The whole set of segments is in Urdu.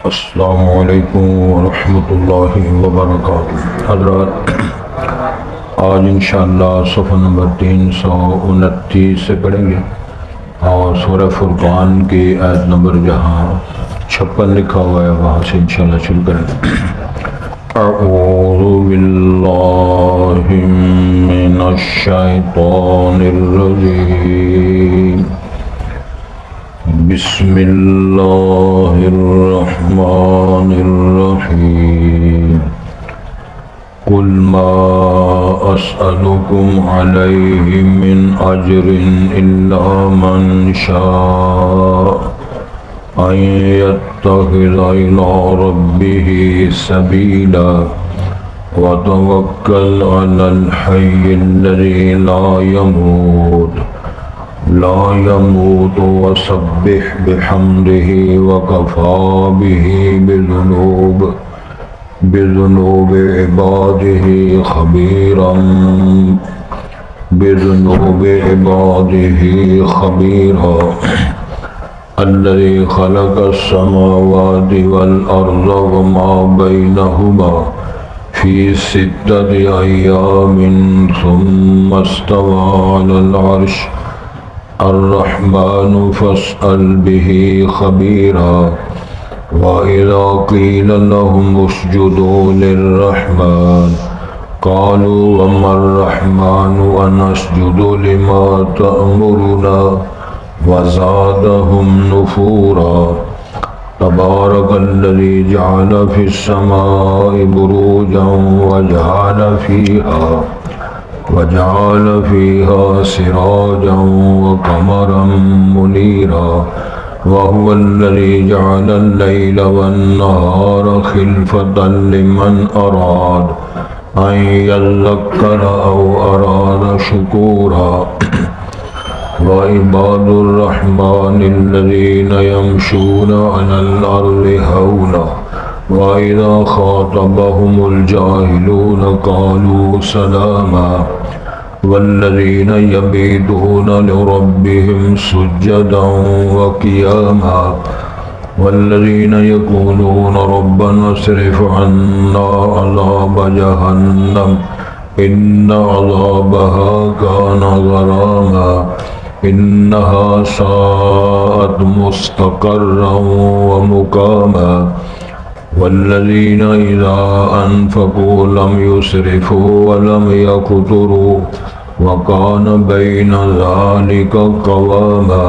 السلام علیکم ورحمۃ اللہ وبرکاتہ۔ حضرات، آج انشاءاللہ صفحہ نمبر 329 سے پڑھیں گے اور سورہ فرقان کی آیت نمبر جہاں 56 لکھا ہوا ہے وہاں سے انشاءاللہ شروع کریں۔ اعوذ باللہ من الشیطان الرجیم، بسم اللہ الرحمن الرحیم۔ قل ما اسألكم علیہ من اجر الا من شاء ان يتخذ الى ربه سبیلا وتوکل علی الحی الذی لا يموت وسبح بحمده وكفى به بذنوب عباده خبيرا الذي خلق السماوات والأرض وما بينهما في 6 أيام ثم استوى على العرش الرحمن فاسأل به خبيرا وإذا قيل لهم اسجدوا للرحمن قالوا وما الرحمن ونسجد لما تأمرنا وزادهم نفورا تبارك الذي جعل في السماء بروجا وجعل فيها سراجا وقمرا منيرا وهو الذي جعل الليل والنهار خلفة لمن أراد أن يذكر أو أراد شكورا وعباد الرحمن الذين يمشون على الأرض هونا وإذا خاطبهم الجاهلون قالوا سلاما والذين يبيتون لربهم سجدا وقياما والذين يقولون ربنا اصرف عنا عذاب جهنم إن عذابها كان غراما إنها ساءت مستقرا ومقاما والذين إذا أنفقوا لم يسرفوا ولم يقتروا وكان بين ذلك قواما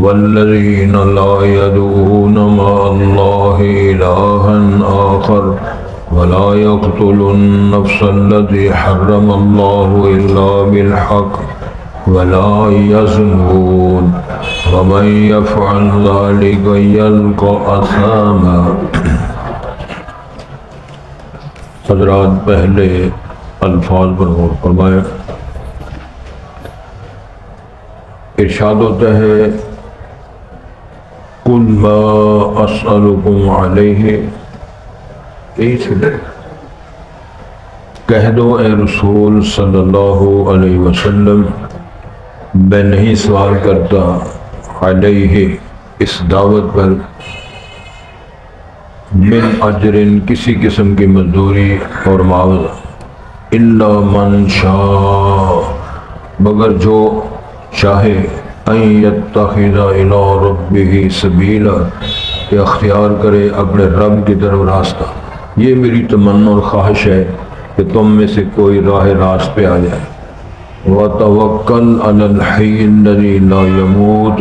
والذين لا يدعون مع الله إلها آخر ولا يقتلوا النفس التي حرم الله إلا بالحق ولا يزنون ومن يفعل ذلك يلقى أثاما۔ حضرات، پہلے الفاظ پر غور فرمائیں۔ ارشاد ہوتا ہے قل ما اسألكم علیہ، کہہ دو اے رسول صلی اللہ علیہ وسلم، میں نہیں سوال کرتا علیہ اس دعوت پر من اجر کسی قسم کی مزدوری اور معاوضہ، الا من شاء مگر جو چاہے ان یتخذ الی ربہ سبیلا کہ اختیار کرے اپنے رب کی طرف راستہ۔ یہ میری تمنا اور خواہش ہے کہ تم میں سے کوئی راہ راست پہ آ جائے۔ وَتَوَكَّلْ عَلَى الْحَيِّ الَّذِي لَا يَمُوتُ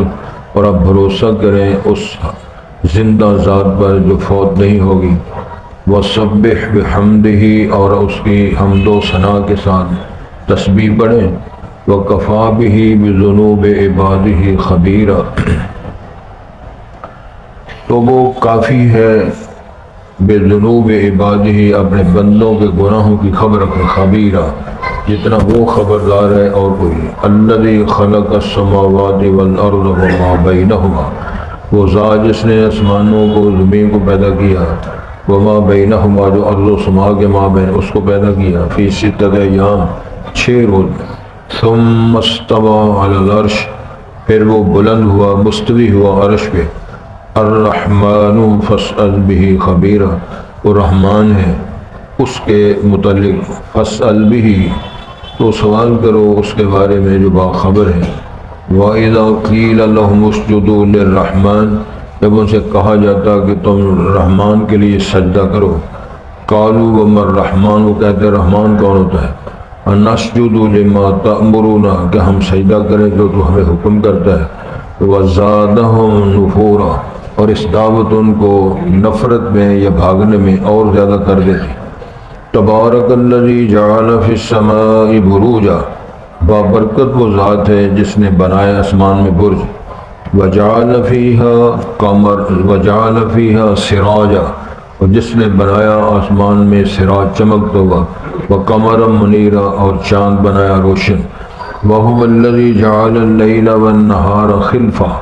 اور اب بھروسہ کریں اس زندہ ذات پر جو فوت نہیں ہوگی۔ وَسَبِّحْ بِحَمْدِهِ اور اس کی حمد و ثنا کے ساتھ تسبیح پڑھیں۔ وَكَفَى بِهِ بِذُنُوبِ عِبَادِهِ خَبِيرًا تو وہ کافی ہے بِذُنُوبِ عِبَادِهِ اپنے بندوں کے گناہوں کی خبر رکھے، خبیرہ جتنا وہ خبردار ہے اور کوئی نہیں۔ الذی خلق السماوات والارض وما بینہما، وہ ذات جس نے آسمانوں کو زمین کو پیدا کیا، وما بینہما جو ارض و سما کے مابین اس کو پیدا کیا، فی 6 ایام 6 روز میں، ثم استوى علی العرش پھر وہ بلند ہوا مستوی ہوا عرش پہ، الرحمن فاسأل به خبیرا، وہ رحمان ہے اس کے متعلق فاسأل به، تو سوال کرو اس کے بارے میں جو باخبر ہے۔ وَإِذَا قِيلَ لَهُمُ اسْجُدُوا لِلرَّحْمَنِ، جب ان سے کہا جاتا کہ تم رحمان کے لیے سجدہ کرو، قالوا وَمَا الرَّحْمَنُ، وہ کہتے رحمان کون ہوتا ہے؟ أَنَسْجُدُ لِمَا تَأْمُرُونَ، کہ ہم سجدہ کریں جو تو ہمیں حکم کرتا ہے۔ وَزَادَهُمْ نُفُورًا، اور اس دعوت ان کو نفرت میں یا بھاگنے میں اور زیادہ کر دیتی۔ تبارک الذی جعل فی السماء بروجا، بابرکت وہ ذات ہے جس نے بنایا آسمان میں برج، وجعل فیہا قمر، وجعل فیہا سراجا، اور جس نے بنایا آسمان میں سراج چمکتا ہوا، وقمرا منیرا، اور چاند بنایا روشن، وہو الذی جعل اللیل والنہار خلفا،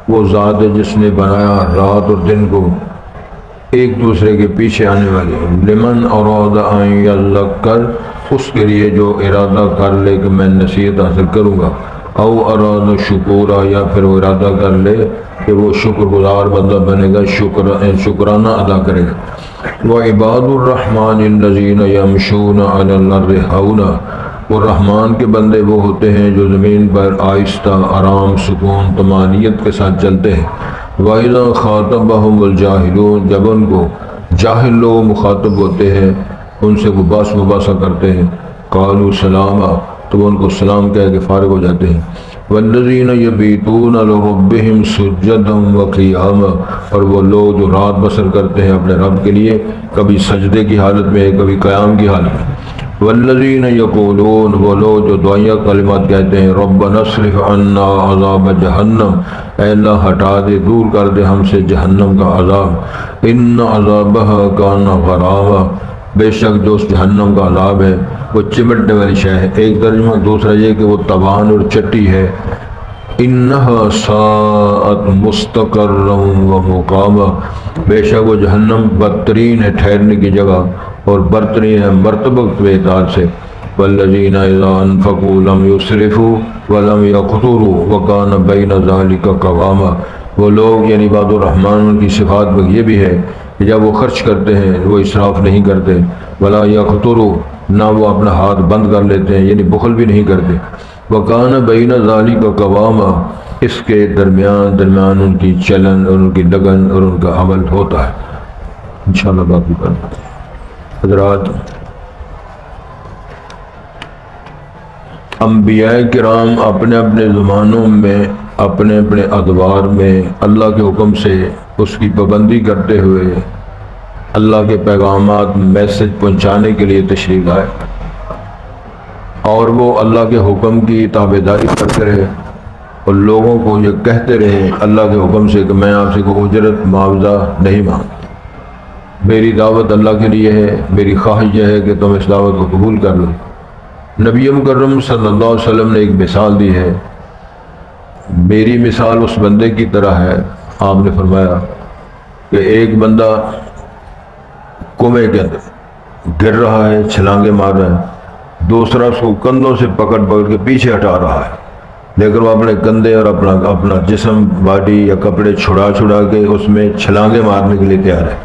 وہ ذات ہے جس نے بنایا رات اور دن کو ایک دوسرے کے پیچھے آنے والے، لمن اراد ان یذکر، اس کے لیے جو ارادہ کر لے کہ میں نصیحت حاصل کروں گا، او اراد شکورا، یا پھر وہ ارادہ کر لے کہ وہ شکر گزار بندہ بنے گا، شکرانہ ادا کرے گا۔ وعباد الرحمن الذین یمشون علی الارض ہونا، وہ رحمان کے بندے وہ ہوتے ہیں جو زمین پر آہستہ، آرام، سکون، طمانینت کے ساتھ چلتے ہیں۔ وَإِذَا خَاطَبَهُمُ الْجَاهِلُونَ، جب ان کو جاہل لوگ مخاطب ہوتے ہیں، ان سے وہ باس مباحثہ کرتے ہیں، قالوا سلاما، تو وہ ان کو سلام کہہ کے فارغ ہو جاتے ہیں۔ وَالَّذِينَ يَبِيتُونَ لِرَبِّهِمْ سُجَّدًا وَقِيَامًا، اور وہ لوگ جو رات بسر کرتے ہیں اپنے رب کے لیے، کبھی سجدے کی حالت میں، کبھی قیام کی حالت میں۔ والذین یقولون، وہ لوگ جو دعائیہ کلمات کہتے ہیں، ربنا اصرف عنا عذاب جہنم، اے اللہ ہٹا دے، دور کر دے ہم سے جہنم کا عذاب، ان عذابها کان غراما، بے شک جو اس جہنم کا عذاب ہے وہ چمٹنے والی شے ہے۔ ایک ترجمہ، دوسرا یہ کہ وہ تبان اور چٹی ہے۔ انہا ساعت مستقرا و مقاما، بے شک وہ جہنم بدترین ہے ٹھہرنے کی جگہ اور برترین ہے مرتبہ کے اعتبار سے۔ والذین اذا انفقوا لم یسرفوا ولم یقتروا وکان بین ذلک قواما، وہ لوگ یعنی عباد الرحمن، ان کی صفات میں یہ بھی ہے کہ جب وہ خرچ کرتے ہیں وہ اسراف نہیں کرتے، ولا یقتروا، نہ وہ اپنا ہاتھ بند کر لیتے ہیں یعنی بخل بھی نہیں کرتے، وکان بین ذلک قواما، اس کے درمیان ان کی چلن اور ان کی لگن اور ان کا عمل ہوتا ہے۔ انشاءاللہ باقی پر حضرات، انبیاء کرام اپنے اپنے زمانوں میں، اپنے اپنے ادوار میں اللہ کے حکم سے اس کی پابندی کرتے ہوئے اللہ کے پیغامات، میسج پہنچانے کے لیے تشریف لائے، اور وہ اللہ کے حکم کی تابعداری کرتے رہے اور لوگوں کو یہ کہتے رہے اللہ کے حکم سے کہ میں آپ سے کوئی اجرت معاوضہ نہیں مانگتا، میری دعوت اللہ کے لیے ہے، میری خواہش یہ ہے کہ تم اس دعوت کو قبول کر لو۔ نبی مکرم صلی اللہ علیہ وسلم نے ایک مثال دی ہے، میری مثال اس بندے کی طرح ہے، آپ نے فرمایا کہ ایک بندہ کنویں کے اندر گر رہا ہے، چھلانگے مار رہا ہے، دوسرا اس کو کندھوں سے پکڑ کے پیچھے ہٹا رہا ہے، لیکن وہ اپنے کندھے اور اپنا جسم، باڈی یا کپڑے چھڑا کے اس میں چھلانگے مارنے کے لیے تیار ہے۔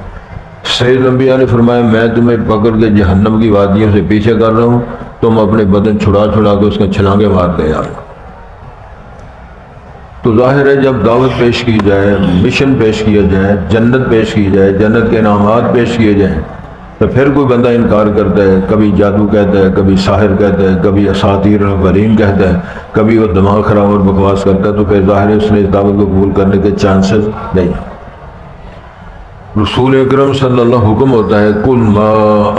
سید انبیاء نے فرمایا میں تمہیں پکڑ کے جہنم کی وادیوں سے پیچھے کر رہا ہوں، تم اپنے بدن چھڑا کے اس کے چھلانگے مارتے یار۔ تو ظاہر ہے جب دعوت پیش کی جائے، مشن پیش کیا جائے، جنت پیش کی جائے، جنت کے انعامات پیش کیے جائیں، تو پھر کوئی بندہ انکار کرتا ہے، کبھی جادو کہتا ہے، کبھی ساحر کہتا ہے، کبھی اساطیر الاولین کہتا ہے، کبھی وہ دماغ خراب اور بکواس کرتا ہے، تو پھر ظاہر ہے اس نے اس دعوت کو قبول کرنے کے چانسز نہیں۔ رسول اکرم صلی اللہ علیہ وسلم حکم ہوتا ہے قل ما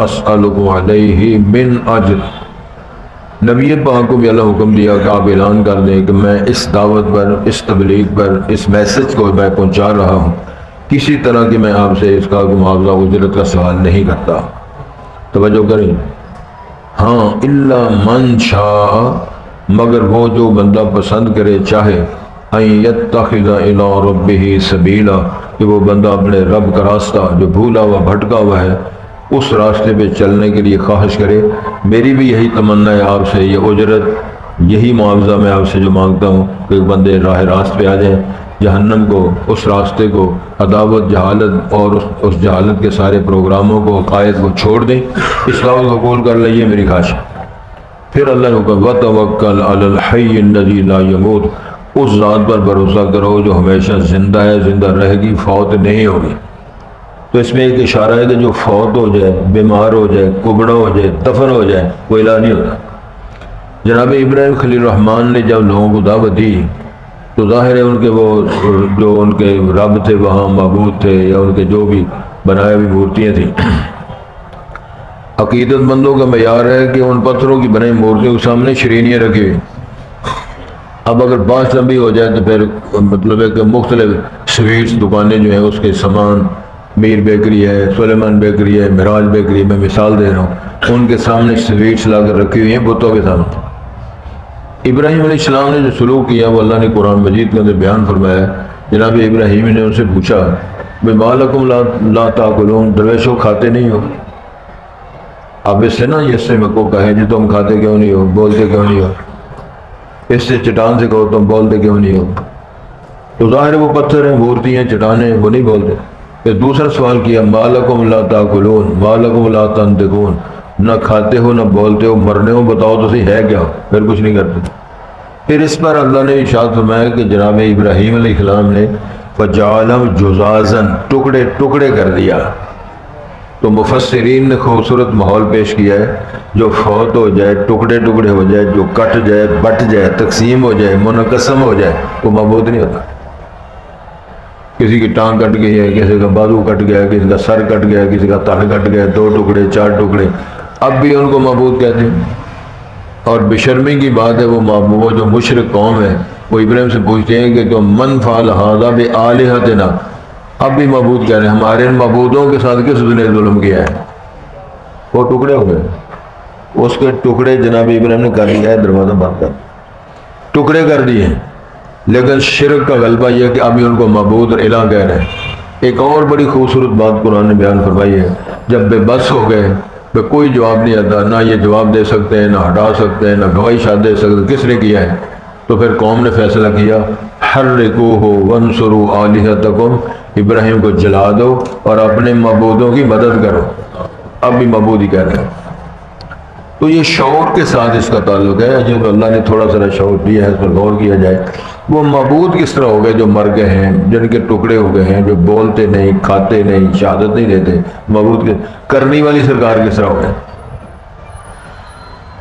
اسألکم علیہ من اجر، نبی پاک کو بھی اللہ حکم دیا کہ آپ اعلان کر دیں کہ میں اس دعوت پر، اس تبلیغ پر، اس میسج کو میں پہنچا رہا ہوں، کسی طرح کی میں آپ سے اس کا معاوضہ اجرت کا سوال نہیں کرتا۔ توجہ کریں، ہاں الا من شاء، مگر وہ جو بندہ پسند کرے، چاہے، ان یتخذ الی ربہ سبیلا، کہ وہ بندہ اپنے رب کا راستہ جو بھولا ہوا بھٹکا ہوا ہے اس راستے پہ چلنے کے لیے خواہش کرے۔ میری بھی یہی تمنا ہے آپ سے، یہ اجرت، یہی معاوضہ میں آپ سے جو مانگتا ہوں کہ بندے راہ راست پہ آ جائیں، جہنم کو، اس راستے کو، عداوت، جہالت اور اس جہالت کے سارے پروگراموں کو، عقائد کو چھوڑ دیں، اس بات کو قبول کر لیں، یہ میری خواہش ہے۔ پھر اللہ نے کہا وَتَوَكَّلْ عَلَى الْحَيِّ الَّذِي لَا يَمُوتُ، اس ذات پر بھروسہ کرو جو ہمیشہ زندہ ہے، زندہ رہے گی، فوت نہیں ہوگی۔ تو اس میں ایک اشارہ ہے کہ جو فوت ہو جائے، بیمار ہو جائے، کبڑا ہو جائے، دفن ہو جائے، وہ الہ نہیں ہوتا۔ جناب ابراہیم خلیل الرحمن نے جب لوگوں کو دعوت دی تو ظاہر ہے ان کے وہ جو ان کے رب تھے، وہاں معبود تھے، یا ان کے جو بھی بنائے ہوئی مورتیاں تھیں۔ عقیدت مندوں کا معیار ہے کہ ان پتھروں کی بنائی مورتیوں کے سامنے شرینیاں رکھی ہوئی۔ اب اگر بات لمبی ہو جائے تو پھر مطلب ہے کہ مختلف سویٹس دکانیں جو ہیں اس کے سامان، میر بیکری ہے، سلیمان بیکری ہے، مراج بیکری، میں مثال دے رہا ہوں، ان کے سامنے سویٹس لا کر رکھی ہوئی ہیں بتوں کے سامنے۔ ابراہیم علیہ السلام نے جو سلوک کیا وہ اللہ نے قرآن مجید کے اندر بیان فرمایا ہے۔ جناب ابراہیم نے ان سے پوچھا مَا لَكُمْ لَا تَأْكُلُونَ، درویشوں کھاتے نہیں ہو؟ اب اس سے نا اس سے میں کو کہے جی تم کھاتے کیوں نہیں ہو، بولتے کیوں نہیں ہو؟ اس سے چٹان سے کہو تم بولتے کیوں نہیں ہو؟ تو ظاہر وہ پتھر ہیں، مورتی ہیں، چٹانیں، وہ نہیں بولتے۔ پھر دوسرا سوال کیا مَا لَكُمْ لَا تَأْكُلُونَ مَا لَكُمْ لَا تَنطِقُونَ، نہ کھاتے ہو نہ بولتے ہو، مرنے ہو بتاؤ تو صحیح ہے کیا؟ پھر کچھ نہیں کرتے۔ پھر اس پر اللہ نے ارشاد فرمایا کہ جناب ابراہیم علیہ السلام نے فَجَعَلَهُ جُزَازًا، ٹکڑے ٹکڑے کر دیا۔ تو مفسرین نے خوبصورت ماحول پیش کیا ہے، جو فوت ہو جائے، ٹکڑے ٹکڑے ہو جائے، جو کٹ جائے، بٹ جائے، تقسیم ہو جائے، منقسم ہو جائے، وہ معبود نہیں ہوتا۔ کسی کی ٹانگ کٹ گئی ہے، کسی کا بازو کٹ گیا، کسی کا سر کٹ گیا، کسی کا تن کٹ گیا، 2 ٹکڑے 4 ٹکڑے، اب بھی ان کو معبود کہتے ہیں۔ اور بشرمی کی بات ہے وہ جو مشرک قوم ہے وہ ابراہیم سے پوچھتے ہیں کہ تو من فعل ھذا بآلہتنا، اب بھی معبود کہہ رہے ہیں ہمارے ان معبودوں کے ساتھ کس نے ظلم کیا ہے؟ وہ ٹکڑے ہو گئے، اس کے ٹکڑے جناب ابراہیم نے کر دیا ہے، دروازہ بند کر ٹکڑے کر دیے۔ لیکن شرک کا غلبہ یہ ہے کہ ابھی ان کو معبود اور الہ کہہ رہے ہیں۔ ایک اور بڑی خوبصورت بات قرآن نے بیان فرمائی ہے، جب بے بس ہو گئے، پہ کوئی جواب نہیں آتا، نہ یہ جواب دے سکتے ہیں، نہ ہٹا سکتے ہیں، نہ گواہی شاد دے سکتے، کس نے کیا ہے؟ تو پھر قوم نے فیصلہ کیا حرقوہ وانصروا آلہتکم، ابراہیم کو جلا دو اور اپنے معبودوں کی مدد کرو۔ اب بھی معبود ہی کہہ رہے ہیں۔ تو یہ شعور کے ساتھ اس کا تعلق ہے، جب اللہ نے تھوڑا سا شعور دیا ہے اس پر غور کیا جائے۔ وہ معبود کس طرح ہو گئے جو مر گئے ہیں، جن کے ٹکڑے ہو گئے ہیں، جو بولتے نہیں، کھاتے نہیں، شہادت نہیں دیتے، معبود کے کرنی والی سرکار کس طرح ہو گئے؟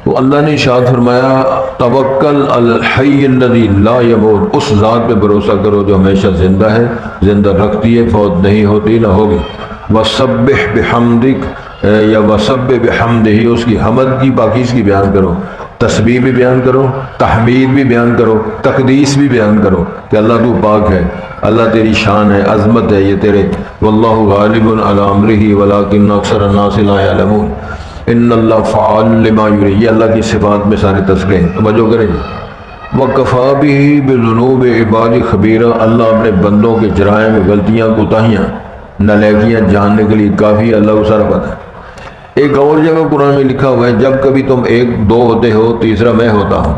تو اللہ نے ارشاد فرمایا توکل علی الحی الذی لا یموت، اس ذات پہ بھروسہ کرو جو ہمیشہ زندہ ہے، زندہ رکھتی ہے، فوت نہیں ہوتی نہ ہوگی۔ وسبح بحمدک، یا وسبح بحمدہ، اس کی حمد کی پاکیزگی بیان کرو، تسبیح بھی بیان کرو، تحمید بھی بیان کرو، تقدیس بھی بیان کرو کہ اللہ تو پاک ہے، اللہ تیری شان ہے، عظمت ہے یہ تیرے۔ واللہ غالب علی امرہ ولکن اکثر الناس لا یعلمون، ان اللہ فعال لما یرید، یہ اللہ کی صفات میں سارے تذکرے ہیں، توجہ کریں۔ وکفی بہ بذنوب عباد خبیرا، اللہ اپنے بندوں کے جرائم، غلطیاں، کوتاہیاں، نالیکیاں جاننے کے لیے کافی، اللہ کو سارا پتہ ہے۔ ایک اور جگہ قرآن میں لکھا ہوا ہے جب کبھی تم 1 2 ہوتے ہو، تیسرا میں ہوتا ہوں،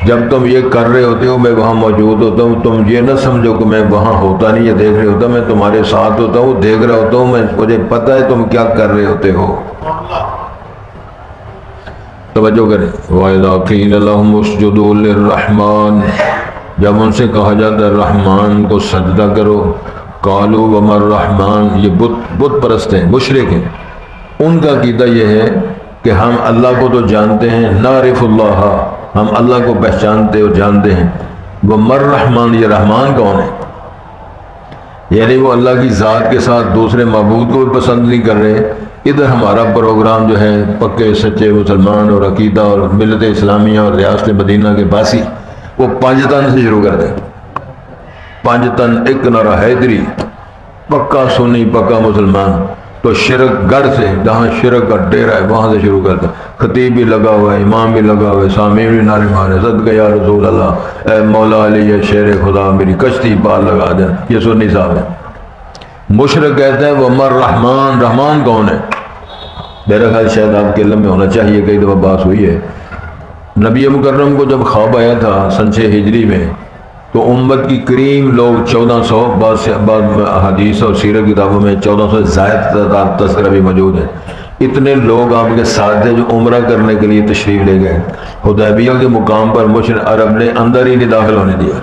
جب تم یہ کر رہے ہوتے ہو میں وہاں موجود ہوتا ہوں، تم یہ نہ سمجھو کہ میں وہاں ہوتا نہیں، یہ دیکھ رہے ہوتا، میں تمہارے ساتھ ہوتا ہوں، دیکھ رہا ہوتا ہوں، مجھے پتہ ہے تم کیا کر رہے ہوتے ہو۔ توجہ کریں۔ وَإِذَا قِيلَ لَهُمُ اسْجُدُوا لِلرَّحْمَنِ، جب ان سے کہا جاتا ہے رحمان کو سجدہ کرو، قَالُوا وَمَا الرَّحْمَنُ، یہ بت پرست ہیں، مشرک ہیں، ان کا عقیدہ یہ ہے کہ ہم اللہ کو تو جانتے ہیں، نعرف اللہ، ہم اللہ کو پہچانتے اور جانتے ہیں، وَمَا الرَّحْمَنُ، یہ رحمان کون ہے؟ یعنی وہ اللہ کی ذات کے ساتھ دوسرے معبود کو بھی پسند نہیں کر رہے۔ ادھر ہمارا پروگرام جو ہے پکے سچے مسلمان اور عقیدہ اور ملت اسلامیہ اور ریاست مدینہ کے باسی، وہ پنجتن سے شروع کر دیں، پنجتن، ایک نعرہ حیدری، پکا سنی، پکا مسلمان، تو شرک گڑھ سے جہاں شرک کا ڈیرہ ہے وہاں سے شروع کرتے ہیں، خطیب بھی لگا ہوا ہے، امام بھی لگا ہوا ہے، سامعین بھی نعرے مارے، صدقہ یا رسول اللہ، اے مولا علی یا شیر خدا میری کشتی پار لگا دیں، یہ سنی صاحب ہے۔ مشرک کہتے ہیں وَمَا الرحمن، رحمان کون ہے؟ میرا خیال شاید آپ کے علم میں ہونا چاہیے، کئی دفعہ بات ہوئی ہے۔ نبی مکرم کو جب خواب آیا تھا سن 6 ہجری میں، تو امت کی کریم لوگ 1400 بعض حدیث اور سیرت کتابوں میں 1400 سے زائد تذکرہ بھی موجود ہے. اتنے لوگ آپ کے ساتھ تھے جو عمرہ کرنے کے لیے تشریف لے گئے. حدیبیہ کے مقام پر مشرک عرب نے اندر ہی نہیں داخل ہونے دیا.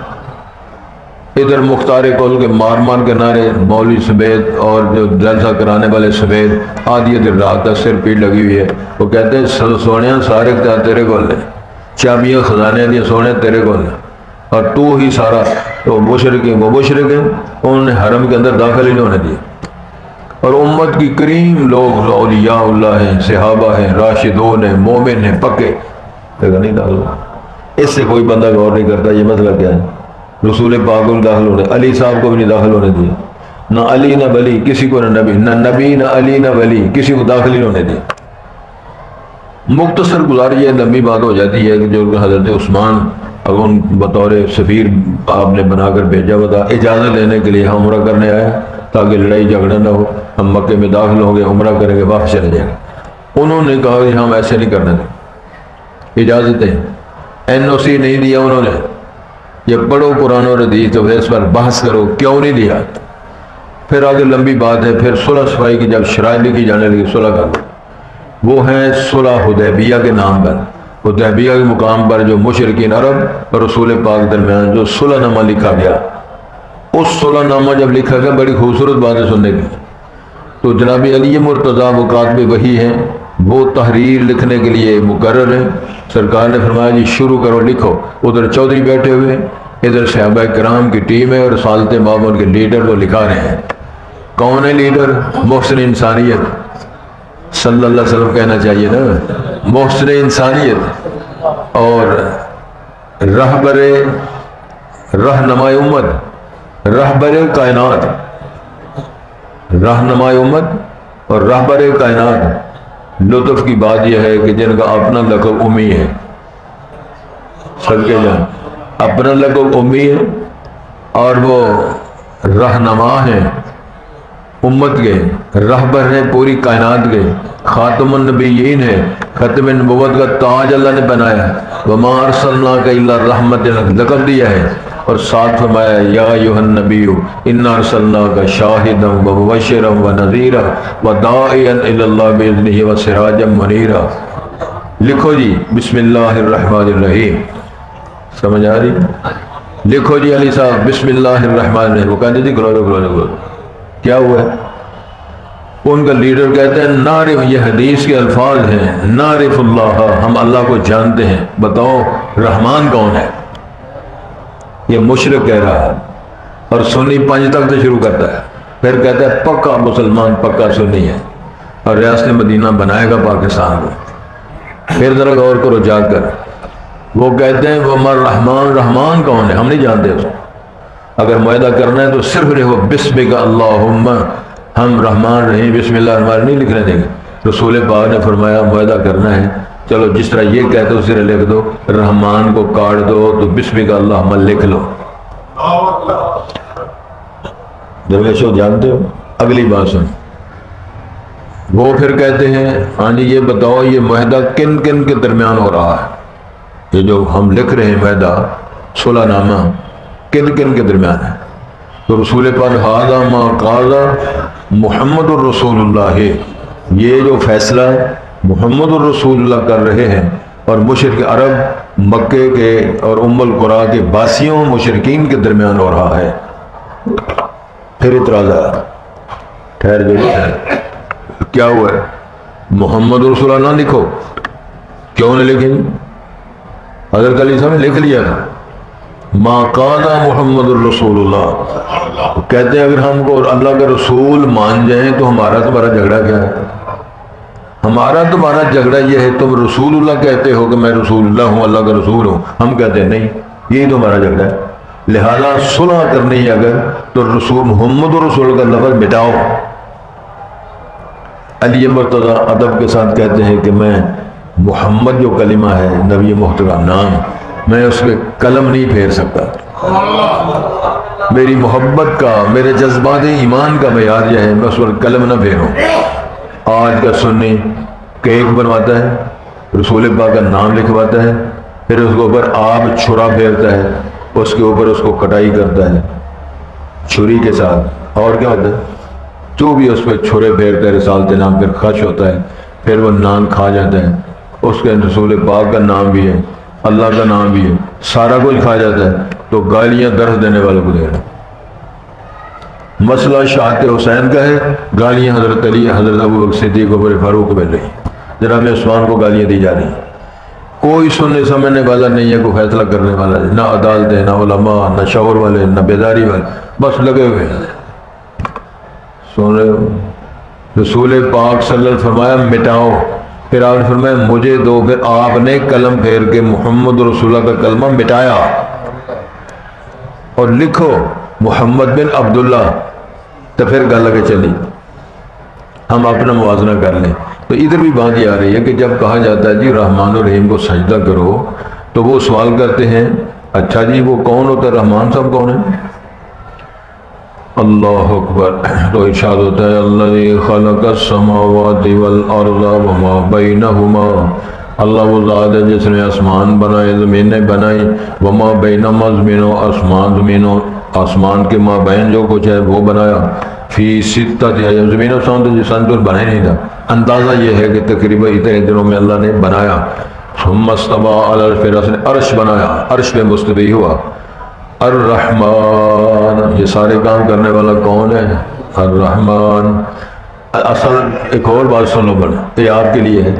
ادھر مختار کل کے مار کے نعرے، مولوی سمیت اور جو جلسہ کرانے والے سمیت آدھی رات تک سر پیٹ لگی ہوئی ہے. وہ کہتے ہیں سونے سارے تیرے کول نے، چابیاں خزانے دیا سونے تیرے کول نے، اور تو ہی سارا. تو مشرک ہیں، وہ مشرک ہیں، انہوں نے حرم کے اندر داخل ہی نہیں ہونے دیا. اور امت کی کریم لوگ اولیاء اللہ ہیں، صحابہ ہیں، راشدون ہیں، مومن ہیں پکے، نہیں داخل ہو. اس سے کوئی بندہ غور نہیں کرتا یہ مسئلہ کیا ہے. رسول پاک کو داخل ہونے، علی صاحب کو بھی نہیں داخل ہونے دیا. نہ علی نہ ولی، کسی کو نہ نبی، نہ نبی نہ علی نہ ولی، کسی کو داخل ہی ہونے دیا. مختصر گزارش یہ لمبی بات ہو جاتی ہے کہ جو حضرت عثمان اب ان بطور سفیر آپ نے بنا کر بھیجا ہوا تھا اجازت لینے کے لیے، ہم عمرہ کرنے آئے تاکہ لڑائی جھگڑا نہ ہو، ہم مکے میں داخل ہوں گے، عمرہ کریں گے، واپس چلے جائیں گے. انہوں نے کہا کہ ہم ایسے نہیں کرنے دیں، اجازتیں NOC نہیں دیا انہوں نے. یہ پڑھو قرآن اور حدیث تو اس پر بحث کرو کیوں نہیں دیا. پھر آگے لمبی بات ہے. پھر صلح صفائی کی جب شرائط لکھی جانے لگی صلح کا، وہ ہیں صلح حدیبیہ کے نام پر. حدیبیہ کے مقام پر جو مشرکین عرب اور رسول پاک درمیان جو صلح نامہ لکھا گیا، اس صلح نامہ جب لکھا گیا بڑی خوبصورت باتیں سننے کی. تو جناب علی مرتضیٰ وہ کاتب وحی ہیں، وہ تحریر لکھنے کے لیے مقرر ہیں. سرکار نے فرمایا جی شروع کرو لکھو. ادھر چودھری بیٹھے ہوئے، ادھر صحابہ کرام کی ٹیم ہے اور سالت بابر کے لیڈر وہ لکھا رہے ہیں. کون ہے لیڈر؟ محسن انسانیت صلی اللہ علیہ وسلم کہنا چاہیے نا، محسن انسانیت اور رہبر رہنما امت، رہبر کائنات، رہنما امت اور رہبر کائنات. لطف کی بات یہ ہے کہ جن کا اپنا لقب امی ہے، صدقے جان، اپنا لقب امی ہے اور وہ رہنما ہیں امت کے، رہبر ہیں پوری کائنات کے، خاتم النبیین ہے، ختم نبوت کا تاج اللہ نے بنایا. وما ارسلناک الا رحمت لقب دیا ہے. اور ساتھ فرمایا یا ایھا النبی انا ارسلناک شاہدا ومبشرا ونذیرا وداعیا الی اللہ باذنہ وسراجا منیرا. لکھو جی بسم اللہ الرحمن الرحیم. سمجھ آ رہی؟ لکھو جی علی صاحب بسم اللہ الرحمن الرحیم. وہ کہتے تھے کھلو کیا ہوا ہے؟ ان کا لیڈر کہتے ہیں نعرف، یہ حدیث کے الفاظ ہیں، نعرف اللہ، ہم اللہ کو جانتے ہیں. بتاؤ رحمان کون ہے؟ یہ مشرک کہہ رہا ہے اور سنی پنج تک سے شروع کرتا ہے. پھر کہتا ہے پکا مسلمان، پکا سنی ہے اور ریاست مدینہ بنائے گا پاکستان کو. پھر ذرا غور کرو جا کر، وہ کہتے ہیں وہ رحمان، رحمان کون ہے؟ ہم نہیں جانتے اس کو. اگر معاہدہ کرنا ہے تو صرف لکھو بسمک اللہم، ہم رحمان رحیم بسم اللہ الرحمن نہیں لکھنے دیں گے. رسول پاک نے فرمایا معاہدہ کرنا ہے چلو جس طرح یہ کہتے اس طرح لکھ دو، رحمان کو کاٹ دو تو بسمک اللہم لکھ لو. درویشو جانتے ہو؟ اگلی بات سن. وہ پھر کہتے ہیں ہاں جی یہ بتاؤ یہ معاہدہ کن کن کے درمیان ہو رہا ہے؟ یہ جو ہم لکھ رہے ہیں معاہدہ صلح نامہ کن کن کے درمیان ہے؟ تو رسول پاک ھذا ما قال محمد الرسول اللہ، یہ جو فیصلہ محمد الرسول اللہ کر رہے ہیں اور مشرک عرب مکے کے اور ام القریٰ کے باسیوں مشرکین کے درمیان ہو رہا ہے. پھر اعتراض آیا، ٹھہر گئی کیا ہوا ہے؟ محمد رسول اللہ نہ لکھو. کیوں نہیں لکھیں؟ حضرت علی صاحب نے لکھ لیا تھا ما قال محمد الرسول اللہ. کہتے ہیں اگر ہم کو اللہ کا رسول مان جائیں تو ہمارا تمہارا جھگڑا کیا ہے؟ ہمارا تمہارا جھگڑا یہ ہے تم رسول اللہ کہتے ہو کہ میں رسول اللہ ہوں، اللہ کا رسول ہوں، ہم کہتے ہیں نہیں، یہی تمہارا جھگڑا ہے. لہذا صلح کرنی اگر تو رسول محمد رسول کا لفظ مٹاؤ. علی مرتضیٰ ادب کے ساتھ کہتے ہیں کہ میں محمد جو کلمہ ہے نبی محترم نام، میں اس پہ قلم نہیں پھیر سکتا. میری محبت کا، میرے جذبات ایمان کا معیار یہ ہے میں اس پر قلم نہ پھیروں. آج کا سنی کیک بنواتا ہے، رسول پاک کا نام لکھواتا ہے، پھر اس کے اوپر آب چھرا پھیرتا ہے، اس کے اوپر اس کو کٹائی کرتا ہے چھری کے ساتھ، اور کیا ہوتا ہے جو بھی اس پہ چھرے پھیرتا ہے رسالت نام، پھر خش ہوتا ہے، پھر وہ نان کھا جاتا ہے، اس کے رسول پاک کا نام بھی ہے، اللہ کا نام بھی ہے، سارا کچھ کھا جاتا ہے، تو گالیاں درس دینے والوں کو دے رہا ہے۔ مسئلہ شہادت حسین کا ہے، گالیاں حضرت علی، حضرت ابوبکر صدیق، عمر فاروق کو مل رہی ہیں، جناب عثمان کو گالیاں دی جا رہی ہیں۔ کوئی سننے سمجھنے والا نہیں ہے، کوئی فیصلہ کرنے والا نہیں، نہ عدالتیں، نہ علماء، نہ شعور والے، نہ بیداری والے، بس لگے ہوئے ہیں۔ سن رہے ہو؟ رسول پاک صلی اللہ علیہ وسلم فرمایا مٹاؤ، پھر آپ نے فرمایا مجھے دو، پھر آپ نے قلم پھیر کے محمد رسول اللہ کا کلمہ مٹایا اور لکھو محمد بن عبداللہ، تو پھر گل لگے چلی۔ ہم اپنا موازنہ کر لیں تو ادھر بھی بات یہ آ رہی ہے کہ جب کہا جاتا ہے جی رحمان الرحیم کو سجدہ کرو، تو وہ سوال کرتے ہیں اچھا جی وہ کون ہوتا ہے، رحمان صاحب کون ہے؟ اللہ اکبر، تو ارشاد ہوتا ہے الذی خلق السماوات والارض وما بینہما، اللہ وہ ذات ہے جس نے آسمان بنائے، زمینیں بنائی، وما بینہما، زمین و آسمان، زمین و آسمان کے مابین جو کچھ ہے وہ بنایا، فی ستۃ ایام، زمین و آسمان تو جسان تو بنا ہی نہیں تھا، اندازہ یہ ہے کہ تقریباً اتنے دنوں میں اللہ نے بنایا۔ ثم استوى علی العرش، پھر اس نے عرش بنایا، عرش پہ مستوی ہوا۔ الرحمن، یہ سارے کام کرنے والا کون ہے؟ الرحمن۔ اصل ایک اور بات سن لو بڑا، یہ آپ کے لیے ہے،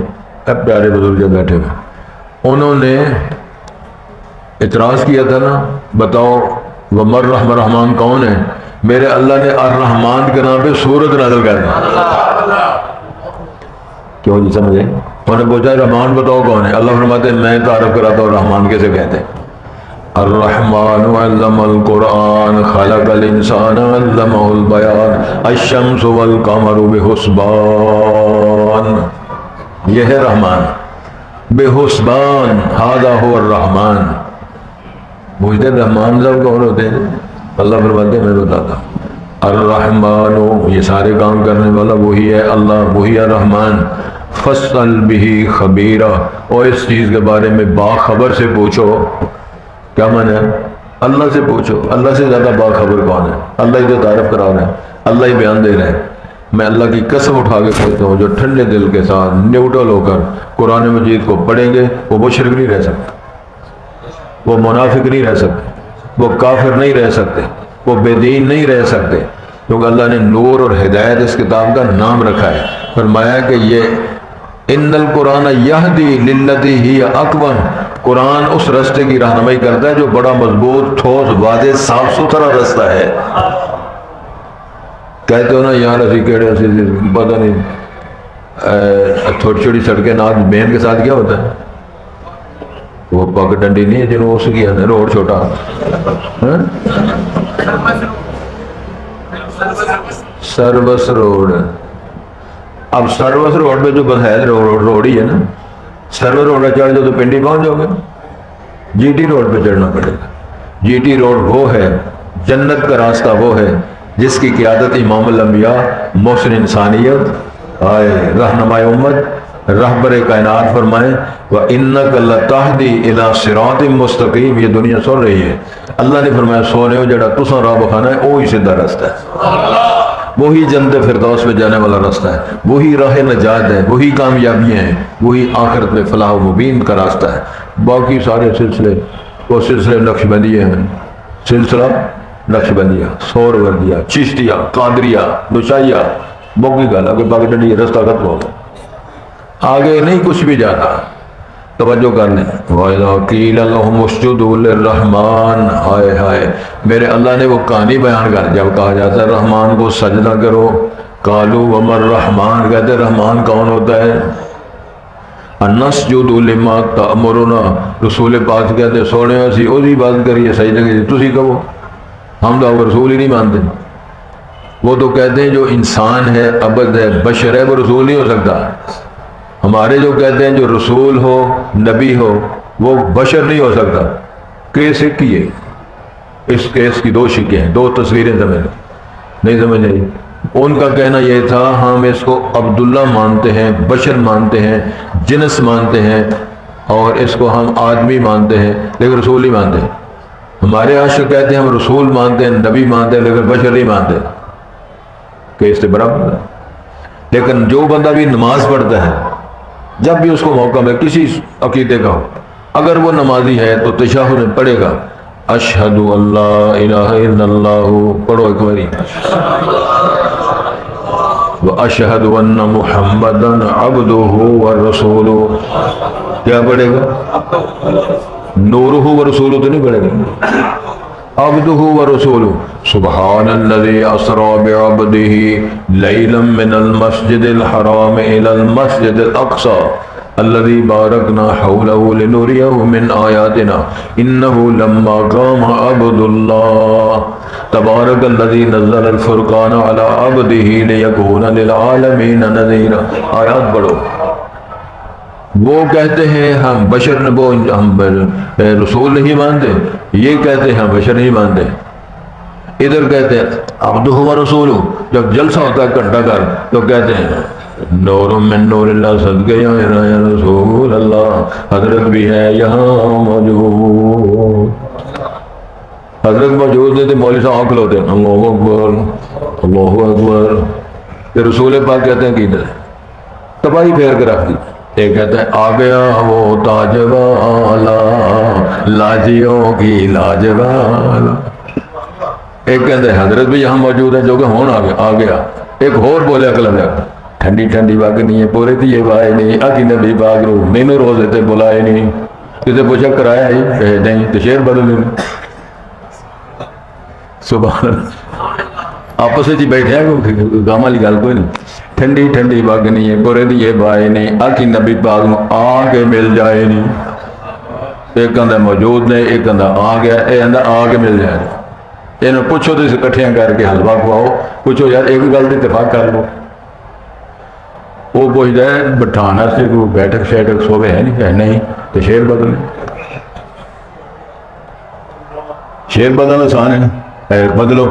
اب پیارے بزرگ جو بیٹھے ہوئے، انہوں نے اعتراض کیا تھا نا، بتاؤ ومر رحم، رحمان کون ہے؟ میرے اللہ نے الرحمن کے نام پہ سورت نازل کر دی۔ کیوں نہیں سمجھے؟ انہوں نے پوچھا رحمان بتاؤ کون ہے؟ اللہ فرماتے ہیں میں تعارف کراتا ہوں رحمان کیسے کہتے ہیں۔ الرحمن علم القرآن خلق الانسان علمہ البیان الشمس والقمر بحسبان، یہ ہے رحمان، بحسبان، ھذا هو الرحمن۔ پوچھتے رحمان صاحب کون ہوتے ہیں؟ اللہ فرماتے ہیں میں بتاتا ہوں، الرحمن، یہ سارے کام کرنے والا وہی ہے اللہ، وہی ہے رحمان۔ فصل بھی خبیرہ، اور اس چیز کے بارے میں باخبر سے پوچھو۔ کیا معنی ہے؟ اللہ سے پوچھو، اللہ سے زیادہ باخبر کون ہے؟ اللہ ہی تو تعارف کرا رہا ہے، اللہ ہی بیان دے رہے ہیں۔ میں اللہ کی قسم اٹھا کے کہتا ہوں جو ٹھنڈے دل کے ساتھ نیوٹرل ہو کر قرآن مجید کو پڑھیں گے وہ مشرک نہیں رہ سکتے، وہ منافق نہیں رہ سکتے، وہ کافر نہیں رہ سکتے، وہ بے دین نہیں رہ سکتے، کیونکہ اللہ نے نور اور ہدایت اس کتاب کا نام رکھا ہے۔ فرمایا کہ یہ ان القرآن یہدی للتی ہی اقوم، قرآن اس رستے کی رہنمائی کرتا ہے جو بڑا مضبوط، ٹھوس، واضح، صاف ستھرا رستہ ہے۔ کہتے ہو نا یار اسی کہڑے پتہ نہیں چھوٹی چھوٹی سڑکیں نہ بین کے ساتھ کیا ہوتا ہے؟ وہ پگ ڈنڈی نہیں ہے جنہوں اس کی ہے روڈ چھوٹا، سروس روڈ۔ اب سروس روڈ پہ جو بس ہے روڈ ہی ہے نا، سروس روڈ پہ چڑھ جاؤ تو پنڈی پہنچ جاؤ گے، جی ٹی روڈ پہ چڑھنا پڑے گا۔ جی ٹی روڈ وہ ہے، جنت کا راستہ وہ ہے جس کی قیادت امام الانبیاء، محسن انسانیت، رہنمائے امت، رہبر کائنات فرمائے وَإِنَّكَ لَتَهْدِي إِلَىٰ صِرَاطٍ مُسْتَقِيمٍ۔ یہ دنیا سن رہی ہے، اللہ نے فرمایا سونے ہو جڑا تساں راہ بکھانا ہے وہی سیدھا راستہ ہے، وہی جنت فردوس میں جانے والا راستہ ہے، وہی راہ نجات ہے، وہی کامیابیاں ہیں، وہی آخرت میں فلاح و مبین کا راستہ ہے۔ باقی سارے سلسلے وہ سلسلے نقشبندیہ ہیں، سلسلہ نقشبندیہ، سہروردیہ، چشتیہ، قادریہ، نشائیہ، موقعی گل اگر باقی ڈنڈی رستہ ختم ہو گیا، آگے نہیں کچھ بھی جاتا۔ توجہ کر لیں، وَإِذَا قِيلَ لَهُمُ اسْجُدُوا لِلرَّحْمَٰنِ، ہائے ہائے میرے اللہ نے وہ کہانی بیان کر، جب کہا جاتا ہے رحمان کو سجدہ کرو، قَالُوا وَمَا الرَّحْمَٰنُ، کہتے رحمان کون ہوتا ہے؟ اَنَسْجُدُ لِمَا تَأْمُرُنَا، رسول پاک کہتے ہیں سونے اسی وہی بات کریے سجدہ کریے، تسی کہو، ہم تو آپ رسول ہی نہیں مانتے۔ وہ تو کہتے ہیں جو انسان ہے، عبد ہے، بشر ہے، وہ رسول نہیں ہو سکتا۔ ہمارے جو کہتے ہیں جو رسول ہو، نبی ہو، وہ بشر نہیں ہو سکتا۔ کیس ایک ہی ہے، اس کیس کی دو شکیں ہیں، دو تصویریں نہیں سمجھ آئی۔ ان کا کہنا یہ تھا ہم اس کو عبداللہ مانتے ہیں، بشر مانتے ہیں، جنس مانتے ہیں، اور اس کو ہم آدمی مانتے ہیں، لیکن رسول نہیں مانتے۔ ہمارے عاشق کہتے ہیں ہم رسول مانتے ہیں، نبی مانتے ہیں، لیکن بشر نہیں مانتے کہ اس سے برابر ہے۔ لیکن جو بندہ بھی نماز پڑھتا ہے، جب بھی اس کو موقع ملے کسی عقیدے کا ہو، اگر وہ نمازی ہے تو تشہد میں پڑھے گا اشہد اللہ الہ الا اللہ، پڑھو ایک باری، واشہد ان محمدا عبدہ ورسولہ، کیا پڑھے گا؟ نورہ ورسولہ تو نہیں پڑھے گا، عبدہ ورسولہ۔ سبحان الذی اسری بعبدہ لیلا من المسجد الحرام الی المسجد الاقصی الذي باركنا حوله لنريه من آياتنا إنه لما قام عبد الله تبارك الذي نزل الفرقان على عبده ليكون للعالمين نذيرا۔ آیات پڑھو۔ وہ کہتے ہیں ہم بشر نبو، ہم رسول نہیں مانتے، یہ کہتے ہیں ہم بشر نہیں مانتے، ادھر کہتے ہیں عبدہ و رسولہ۔ جب جلسہ ہوتا ہے گھنٹہ گھر تو کہتے ہیں نور من نور اللہ، صدقے یا رسول اللہ۔ حضرت بھی ہے یہاں موجود، حضرت موجود نہیں تھے، مولوی صاحب آنکھ لوتے ہیں اللہ اکبر اللہ اکبر، کہ رسول پاک کہتے ہیں کہ تباہی پھیر کے رکھ دی۔ ایک کہتے ہیں آ گیا وہ تاج والا، لاجیوں کی لاج والا۔ ایک کہتے ہیں حضرت بھی یہاں موجود ہے جو کہ ہون آ گیا۔ ایک اور بولے اگلا لگا ٹھنڈی ٹھنڈی باغ نہیں ہے پورے تھی یہ بائے نہیں آکی نبی باغ رو مینو روزے تے بلائے نہیں، کسے پوچھا کرایا ہی کہے نہیں تو شیر بدل نہیں۔ سبحان اللہ، آپس میں بیٹھے ہیں گاما لی گل کوئی نہیں، ٹھنڈی ٹھنڈی باغ نہیں ہے پورے تھی یہ بائے نہیں آکی نبی باغ رو آ کے مل جائے نہیں۔ ایک اندر موجود نہیں، ایک اندر آ گیا، ایک اندر آ کے مل جائے۔ انہوں پوچھو تو اسے کٹھیاں کر کے حلوہ کھواؤ، پوچھو یار ایک گل دی اتفاق کر لو۔ وہ پوچھتا ہے بٹھانا سے کوئی بیٹھک شیٹک سوے ہے نہیں، کہ نہیں تو شیر بدل، شیر بدل آسان ہے، بدلو۔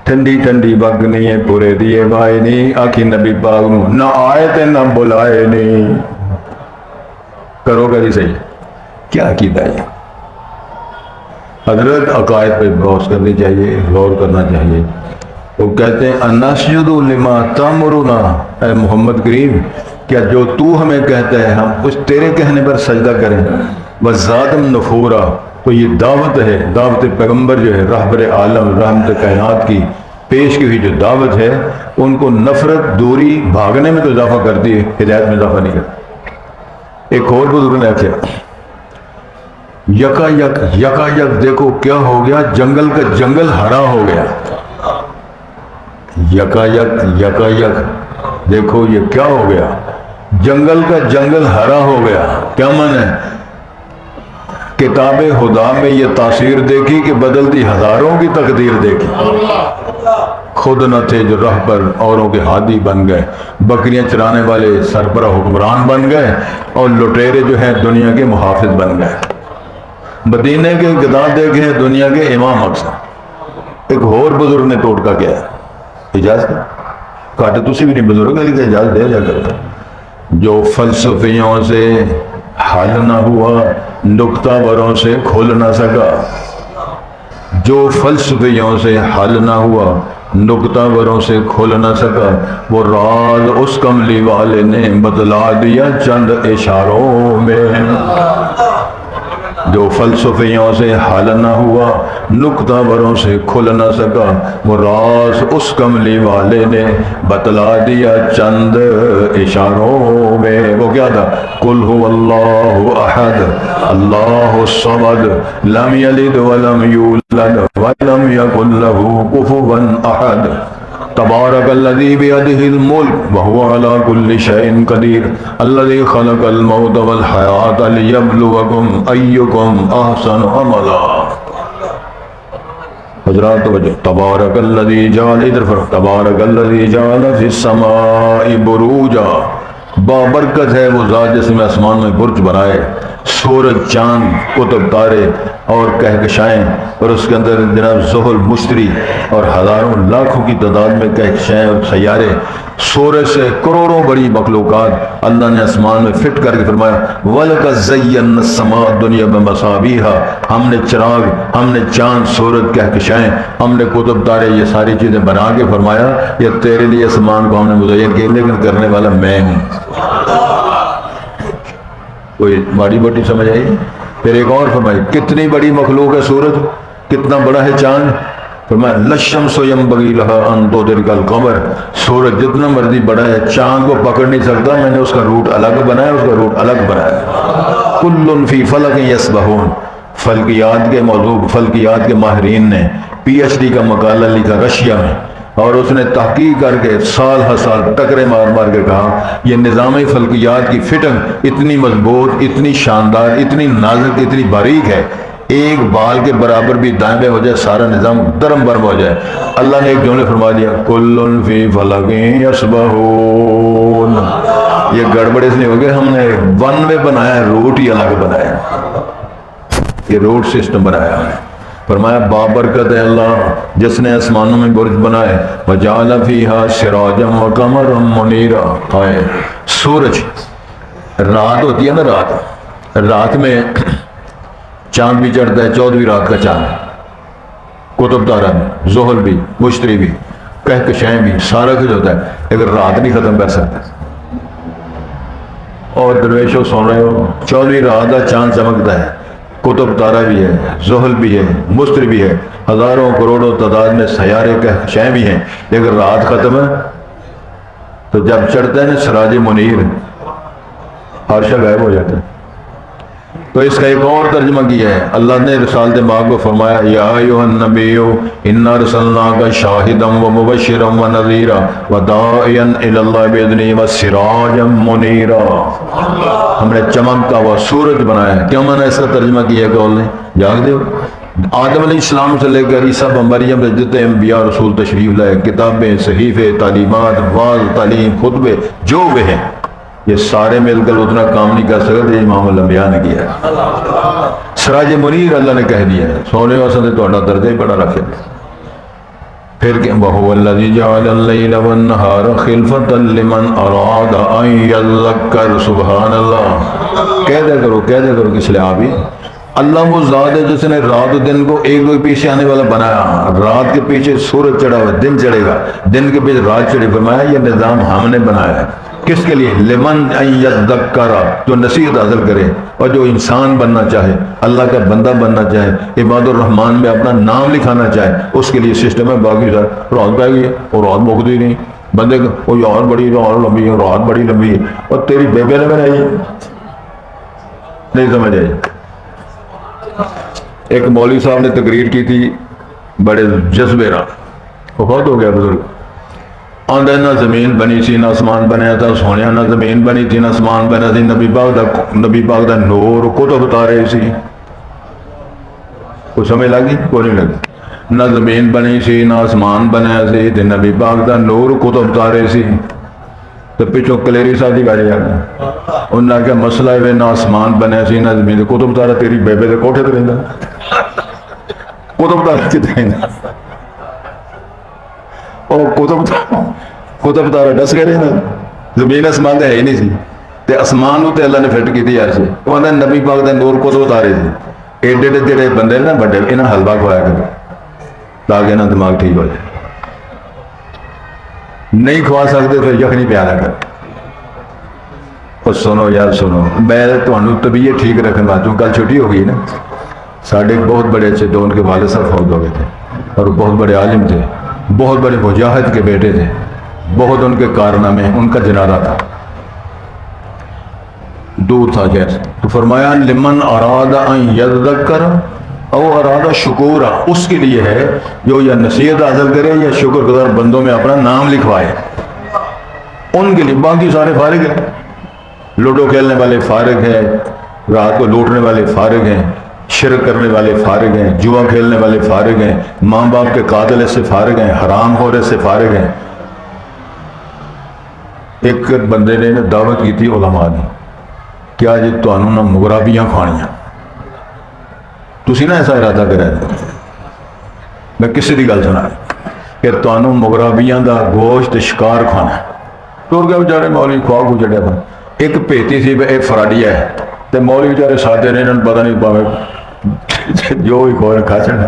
ٹھنڈی ٹھنڈی بگ نہیں ہے پورے دیے بھائی نہیں آخی نبی پاک نہ آئے تے نہ بلائے نہیں۔ کرو گا جی صحیح، کیا عقیدہ ہے؟ حضرت عقائد پہ بحث کرنی چاہیے، غور کرنا چاہیے۔ وہ کہتے ہیں انَّسْجُدُ لِمَا تَأْمُرُنَا، اے محمد کریم کیا جو تو ہمیں کہتا ہے ہم اس تیرے کہنے پر سجدہ کریں۔ وَزَادَمْ نُفُورًا، تو یہ دعوت ہے، دعوت پیغمبر جو ہے رہبر عالم رحمت کائنات کی پیش کی ہوئی جو دعوت ہے، ان کو نفرت دوری بھاگنے میں تو اضافہ کرتی ہے، ہدایت میں اضافہ نہیں کرتی۔ ایک اور بزرگ نے کہا یکا یک دیکھو کیا ہو گیا، جنگل کا جنگل ہرا ہو گیا۔ یکا یک دیکھو یہ کیا ہو گیا، جنگل کا جنگل ہرا ہو گیا۔ کیا معنی ہے؟ کتاب خدا میں یہ تاثیر دیکھی کہ بدلتی ہزاروں کی تقدیر دیکھی۔ خود نہ تھے جو راہ پر اوروں کے ہادی بن گئے، بکریاں چرانے والے سربراہ حکمران بن گئے، اور لٹیرے جو ہیں دنیا کے محافظ بن گئے۔ مدینے کے گدا دیکھے ہیں دنیا کے امام اکثر۔ ایک اور بزرگ نے ٹوٹکا کیا ہے، اجازت کاٹے تسی بھی نہیں بزرگ ہے لیکن اجازت دے جا کرتا، جو فلسفیوں سے حل نہ ہوا نکتہ وروں سے کھل نہ سکا، جو فلسفیوں سے حل نہ ہوا نکتہ وروں سے کھل نہ سکا، وہ راز اس کملی والے نے بتلا دیا چند اشاروں میں۔ جو فلسفیوں سے حل نہ ہوا نکتہ وروں سے کھل نہ سکا، وہ راز اس کملی والے نے بتلا دیا چند اشاروں میں۔ وہ کیا تھا؟ قل هو اللہ احد اللہ الصمد لم یلد ولم یولد ولم یکن له کفوا احد تبارک الذی بیدہ الملک وہو علی کل شیء قدیر الذی خلق الموت والحیاۃ لیبلوکم ایکم احسن عملا۔ حضرات توجہ، تبارک الذی جعل، ادھر فرق، تبارک الذی جعل فی السماء بروجا، بابرکت ہے وہ ذات جس نے آسمان میں برج بنائے، سورج چاند قطب تارے اور کہکشائیں، اور اس کے اندر جناب زحل مشتری اور ہزاروں لاکھوں کی تعداد میں کہکشائیں اور سیارے سورج سے کروڑوں بڑی مخلوقات اللہ نے آسمان میں فٹ کر کے فرمایا وَلَقَدْ زَيَّنَّا السَّمَاءَ الدُّنْيَا بِمَصَابِيحَ، ہم نے چراغ، ہم نے چاند، سورج، کہکشائیں، ہم نے قطب تارے، یہ ساری چیزیں بنا کے فرمایا یہ تیرے لیے آسمان کو ہم نے مزین کیا، لیکن کرنے والا میں ہوں۔ کوئی بڑی بٹی سمجھ آئی؟ پھر ایک اور فرمائی کتنی بڑی مخلوق ہے سورج، کتنا بڑا ہے چاند، فرمایا لَلشَّمْسُ يَنبَغِي لَهَا أَن تُدْرِكَ الْقَمَرَ، سورج جتنا مرضی بڑا ہے چاند کو پکڑ نہیں سکتا، میں نے اس کا روٹ الگ بنایا، اس کا روٹ الگ بنایا۔ كُلٌّ فِي فَلَكٍ يَسْبَحُونَ، فلکیات کے موضوع، فلکیات کے ماہرین نے پی ایچ ڈی کا مقالہ لکھا رشیا میں، اور اس نے تحقیق کر کے سال ہر سال ٹکرے مار مار کے کہا یہ نظام فلکیات کی فٹنگ اتنی مضبوط، اتنی شاندار، اتنی نازک، اتنی باریک ہے، ایک بال کے برابر بھی دائیں بائیں ہو جائے سارا نظام درم برم ہو جائے۔ اللہ نے ایک جملے فرما دیا کل فی فلک یسبحون، یہ گڑبڑ اس لیے ہو گیا ہم نے ون وے بنایا ہے، روٹ ہی الگ بنایا، یہ روٹ سسٹم بنایا ہے۔ فرمایا بابرکت ہے اللہ جس نے آسمانوں میں برج بنائے، وجعل فیہا سراجا وقمرا منیرا، سورج، رات ہوتی ہے نا، رات میں چاند بھی چڑھتا ہے، 14ویں رات کا چاند، قطب تارہ بھی، زحل بھی، مشتری بھی، کہکشائیں بھی، سارا کچھ ہوتا ہے، لیکن رات نہیں ختم کر سکتا۔ اور درویشوں سن رہے ہو، 14ویں رات کا چاند چمکتا ہے، قطب تارہ بھی ہے، زحل بھی ہے، مشتری بھی ہے، ہزاروں کروڑوں تعداد میں سیارے کہکشائیں بھی ہیں، لیکن رات ختم ہے تو جب چڑھتا ہے نا سراج منیر، ہر شے غائب ہو جاتا ہے۔ تو اس کا ایک اور ترجمہ کیا ہے اللہ نے رسالت ماں کو فرمایا یا ایھا النبی انا ارسلناک شاہدا ومبشرا ونذیرا وداعیا الی اللہ باذنہ وسراجا منیرا، ہم نے چمکتا ہوا سورج بنایا ہے۔ کیا معنی اس کا ترجمہ کیا ہے قول نے؟ جاگ دے آدم علیہ السلام سے لے کر عیسیٰ بن مریم جتنے انبیاء رسول تشریف لائے، کتابیں، صحیفے، تعلیمات، واعظ، تعلیم، خطبے جو بھی ہیں، یہ سارے مل کر اتنا کام نہیں کر سکتے امام الانبیاء نے کیا ہے۔ سراج منیر اللہ نے کہہ دیا ہے، سونے واسطے تو درجہ ہی بڑا رکھے۔ پھر کہ وَهُوَ الَّذِي جَعَلَ اللَّيْلَ وَالنَّهَارَ خِلْفَةً لِمَنْ أَرَادَ أَن يَذَّكَّرَ، سبحان اللہ، کہہ دے کرو کس لیے آپ ہی، اللہ وہ ذات ہے جس نے رات و دن کو ایک دو پیچھے آنے والا بنایا، رات کے پیچھے سورج چڑھا ہوا، دن چڑھے گا، دن کے پیچھے رات چڑھے، فرمایا یہ نظام ہم نے بنایا ہے۔ کس کے لیے؟ لمن ان یذکر، جو نصیحت حاصل کرے اور جو انسان بننا چاہے، اللہ کا بندہ بننا چاہے، عباد الرحمن میں اپنا نام لکھانا چاہے، اس کے لیے سسٹم ہے۔ باقی سر رات پہ گئی ہے اور رات مکتی نہیں، بندے کو وہ یار بڑی رات لمبی ہے، رات بڑی لمبی ہے، اور تیری بیبے نے بنائی ہے، نہیں سمجھ آئی۔ ایک مولوی صاحب نے تقریر کی تھی بڑے جذبے رہا، وفات ہو گیا بزرگ، آندہ نہ زمین بنی سی نہ آسمان بنیا تھا سونے، نہ زمین بنی تھی نہ آسمان بنا سی، نبی پاک دا نور کتب اتارے سی، کچھ سمجھ لگی؟ کوئی نہیں لگی۔ نہ زمین بنی سی نہ آسمان بنیا سی تے نبی پاک دا نور کتب اتارے سی۔ تو پچھو کلیری ساتھی بیٹھے جانا، انہوں نے کہا مسئلہ ہے نہ آسمان بنیا سی نہ زمین، کتب اتارا تیری بیبے دے کوٹھے تے رہندا، کتب اتارا کتے رہندا، اور کتب تارا ڈس کے رہنا، زمین آسمان تے ہے ہی نہیں سی، تے آسمان تے اللہ نے فٹ کی تھی یار سے، وہ آدھا نبی پاک دا نور کتب اتارے تھے۔ ایڈے جڑے بندے نا بڑے انہاں حلوہ کھوایا کرو تاکہ انہاں دماغ ٹھیک ہو جائے، نہیں کھوا سکتے پھر یخنی پیارا کر۔ اور سنو یار سنو، میں تمہوں طبیعت ٹھیک رکھنے والا، کل چھٹی ہو گئی نا، ساڑھے بہت بڑے اچھے دو ان کے والد صاحب فوت ہو گئے تھے، اور بہت بڑے عالم تھے، بہت بڑے مجاہد کے بیٹے تھے، بہت ان کے کارنامے، ان کا جنازہ تھا، دور تھا خیر، تو فرمایا لمن اراد ان یذکر او اراد شکورا، اس کے لیے ہے جو یا نصیحت حاصل کرے یا شکر گزار بندوں میں اپنا نام لکھوائے، ان کے لیے۔ باقی سارے فارغ ہیں، لوڈو کھیلنے والے فارغ ہیں، رات کو لوٹنے والے فارغ ہیں، شرک کرنے والے فارغ ہیں، جوا کھیلنے والے فارغ ہیں، ماں باپ کے قاتل سے فارغ ہیں، حرام خور سے فارغ ہیں۔ ایک بندے نے دعوت کی تھی علماء نے، کیا جی تمہوں نہ مغرابیاں کھانیاں، تسی نہ ایسا ارادہ کرے، میں کسی دی گل سنا کہ تمہوں مغرابیاں دا گوشت شکار کھانا، ٹر گیا بیچارے مولوی خواب کو چڑھیا تھا ایک بھیتی سی یہ فراڈیا ہے تو مولوی بیچارے سادے نے انہوں پتہ نہیں پاوے جو بھی کھو کھا چڑھنا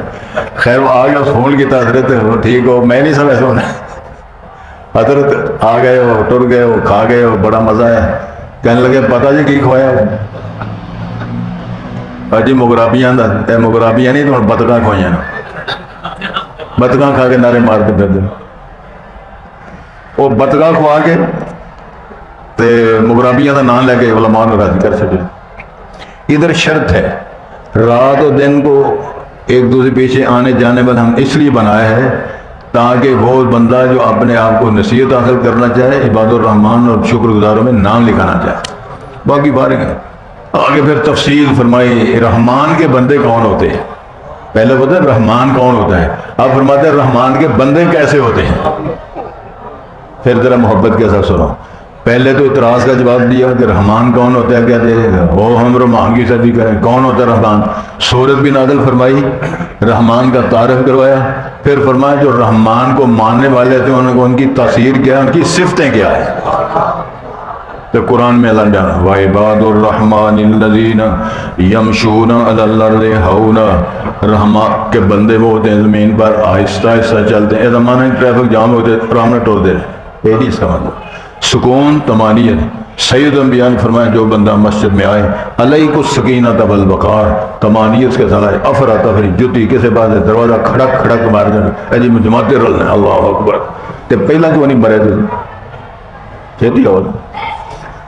خیر وہ آ گیا فون کیا حضرت ٹھیک ہو میں نہیں سمجھ سونا حضرت آ گئے ہو ٹر گئے ہو کھا گئے ہو بڑا مزہ ہے کہنے لگے پتہ جی کی کھوایا جی مغرابیاں دا مغرابیاں نہیں تو بتگاں کھوائیاں بتگاں کھا کے نعرے مارتے پھر وہ بتگاں کھوا کے تے مغرابیاں دا نام لے کے علماء نے راضی کر سکے ادھر شرط ہے رات و دن کو ایک دوسرے پیچھے آنے جانے پر ہم اس لیے بنایا ہے تاکہ وہ بندہ جو اپنے آپ کو نصیحت حاصل کرنا چاہے عباد الرحمن اور شکر گزاروں میں نام لکھانا چاہے باقی بارے ہیں آگے پھر تفصیل فرمائی رحمان کے بندے کون ہوتے ہیں پہلے بولتے ہیں رحمان کون ہوتا ہے اب فرماتے ہیں رحمان کے بندے کیسے ہوتے ہیں پھر ذرا محبت کے ساتھ سنو پہلے تو اعتراض کا جواب دیا کہ رحمان کون ہوتا ہے کہتے ہیں وہ ہم رحمان کی صدی کریں کون ہوتا ہے رحمان سورت بھی نازل فرمائی رحمان کا تعارف کروایا پھر فرمایا جو رحمان کو ماننے والے تھے ان کی تاثیر کیا ان کی صفتیں کیا ہے تو قرآن میں اللہ جانا وَعِبَادُ الرَّحْمَنِ الَّذِينَ يَمْشُونَ عَلَى الْأَرْضِ هَوْنًا رحمان کے بندے وہ ہوتے ہیں زمین پر آہستہ آہستہ چلتے ہیں زمانے ٹریفک جام ہوتے آرام نہ ٹور دے یہ نہیں سمجھ سکون طمانینت سید انبیاء نے فرمایا جو بندہ مسجد میں آئے علیکم السکینۃ والوقار طمانینت کے ساتھ افرا تفری جتی کسی بات ہے دروازہ کھڑک کھڑک مار دینا جی جماعتیں رلنا اللہ اکبر تے پہلا کیوں نہیں مرے تو چھتی ہو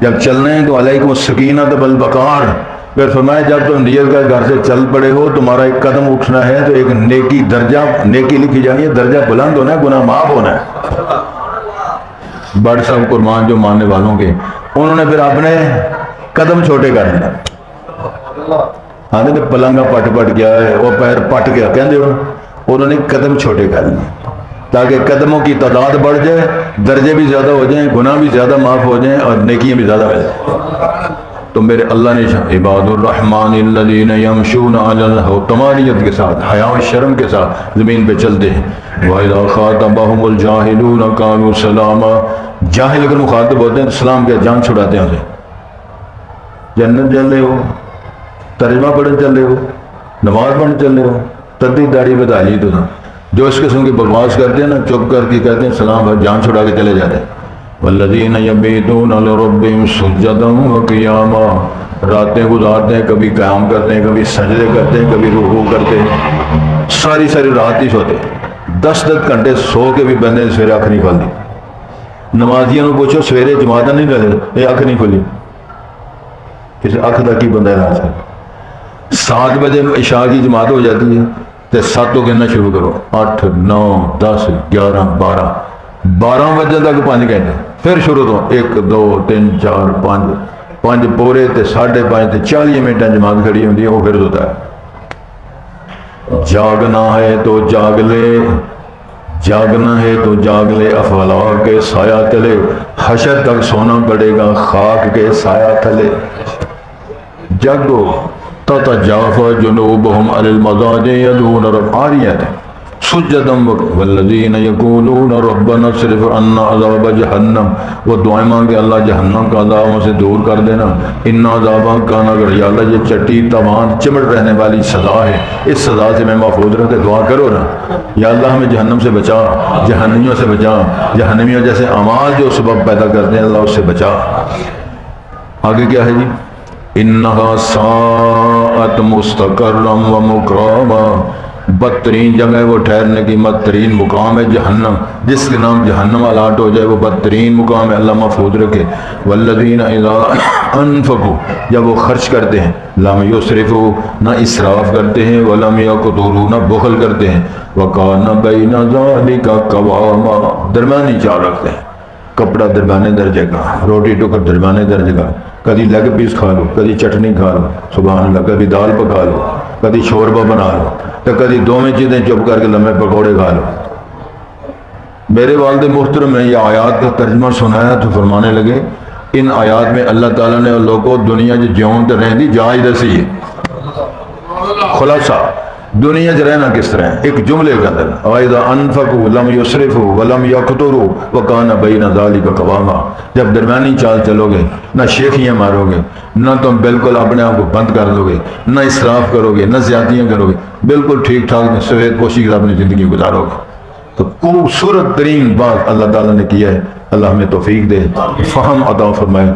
جب چلنے ہیں تو علیکم السکینۃ والوقار پھر فرمایا جب تم نیت کا گھر سے چل پڑے ہو تمہارا ایک قدم اٹھنا ہے تو ایک نیکی درجہ نیکی لکھی جانی ہے درجہ بلند ہونا ہے گناہ معاف ہونا ہے بڑھ صاحب قربان جو ماننے والوں کے انہوں نے پھر اپنے قدم چھوٹے کر دیا ہاں تو پلنگا پٹ پٹ گیا ہے وہ پیر پٹ گیا کہتے ہو انہوں نے قدم چھوٹے کر دیے تاکہ قدموں کی تعداد بڑھ جائے درجے بھی زیادہ ہو جائیں گناہ بھی زیادہ معاف ہو جائیں اور نیکیاں بھی زیادہ مل جائیں تو میرے اللہ نے عباد الرحمن الذین یمشون علی الارض طمانینت کے ساتھ حیا و شرم کے ساتھ زمین پہ چلتے ہیں وَإِذَا خَاطَبَهُمُ الْجَاهِلُونَ قَالُوا سَلَامًا جاہل اگر مخاطب ہوتے ہیں سلام کیا جان چھڑاتے ہیں اسے جنت چل رہے ہو ترجمہ پڑھنے چل رہے ہو نماز پڑھنے چل رہے ہو تدی داڑھی پہ تعلیم تو تھا جو اس قسم کی بکواس کرتے ہیں نا چپ کر کے کہتے ہیں سلام جان چھڑا کے چلے جاتے ہیں والذین یبیتون لربہم سجدا وقیاما راتیں گزارتے ہیں کبھی قیام کرتے ہیں کبھی سجدے کرتے ہیں کبھی رکوع کرتے ہیں ساری رات ہی سوتے 10 گھنٹے سو کے بھی بندے سویرے آنکھ نہیں کھلتی نمازیوں کو پوچھو سویرے جماعت نہیں رہے یہ آنکھ نہیں کھلی کسی آنکھ تک ہی بندہ علاج کر 7 بجے عشاء کی جماعت ہو جاتی ہے تو 7 گننا شروع کرو 8 9 10 11 12 بجے تک 5 گھنٹے پھر شروع تو 1 2 3 4 5 پورے تے 5:30 تے 40 منٹ جماعت کھڑی ہوتی ہے وہ پھر ہوتا ہے جاگنا ہے تو جاگ لے جاگنا ہے تو جاگ لے افلا کے سایہ تلے حشر تک سونا پڑے گا خاک کے سایہ تلے جاگو تتجافى جنوبهم عن المضاجع يدعون ربهم سجدا والذين يقولون ربنا اصرف عنا عذاب جہنم وہ دعائیں مانگے اللہ جہنم کا عذاب ہم سے دور کر دینا ان عذاباں کانا کر یا اللہ یہ چٹی توان چمڑ رہنے والی سزا ہے اس سزا سے میں محفوظ رہتے دعا کرو نا یا اللہ ہمیں جہنم سے بچا جہنمیوں سے بچا جہنمیوں جیسے اعمال جو سبب پیدا کرتے ہیں اللہ اس سے بچا آگے کیا ہے جی انہا ساعت مستقرم و مقراما بدترین جگہ وہ ٹھہرنے کی بدترین مقام ہے جہنم جس کے نام جہنم الاٹ ہو جائے وہ بدترین مقام ہے اللہ محفوظ رکھے والذین اذا انفقوا جب وہ خرچ کرتے ہیں لم یسرفوا نہ اسراف کرتے ہیں ولم یقتروا نہ بخل کرتے ہیں وکان بین ذلک قواما درمیانی چال رکھتے ہیں کپڑا درمیانے درجے کا روٹی ٹکر درمیانے درجے کا کبھی لیگ پیس کھا لو کبھی چٹنی کھا لو سبحان اللہ کبھی دال پکا لو کبھی شوربہ بنا لو تو کبھی دونوں چیزیں چپ کر کے لمحے پکوڑے کھا لو میرے والد محترم میں یہ آیات کا ترجمہ سنایا تو فرمانے لگے ان آیات میں اللہ تعالیٰ نے لوگوں دنیا جو جیون تو رہ دی جائز دسی ہے خلاصہ دنیا چ رہنا کس طرح ہے؟ ایک جملے کے اندر وَإِذَا أَنفَقُوا لَمْ يُسْرِفُوا وَلَمْ يَقْتُرُوا وَكَانَ بَيْنَ ذَلِكَ قَوَامًا. جب درمیانی چال چلو گے، نہ شیخیاں مارو گے، نہ تم بالکل اپنے آپ کو بند کر دو گے، نہ اسراف کرو گے، نہ زیادتیاں کرو گے، بالکل ٹھیک ٹھاک سفید پوشی کے ساتھ اپنی زندگی گزارو گے. تو خوبصورت ترین بات اللہ تعالیٰ نے کیا ہے. اللہ ہمیں توفیق دے، فہم عطا فرمائے.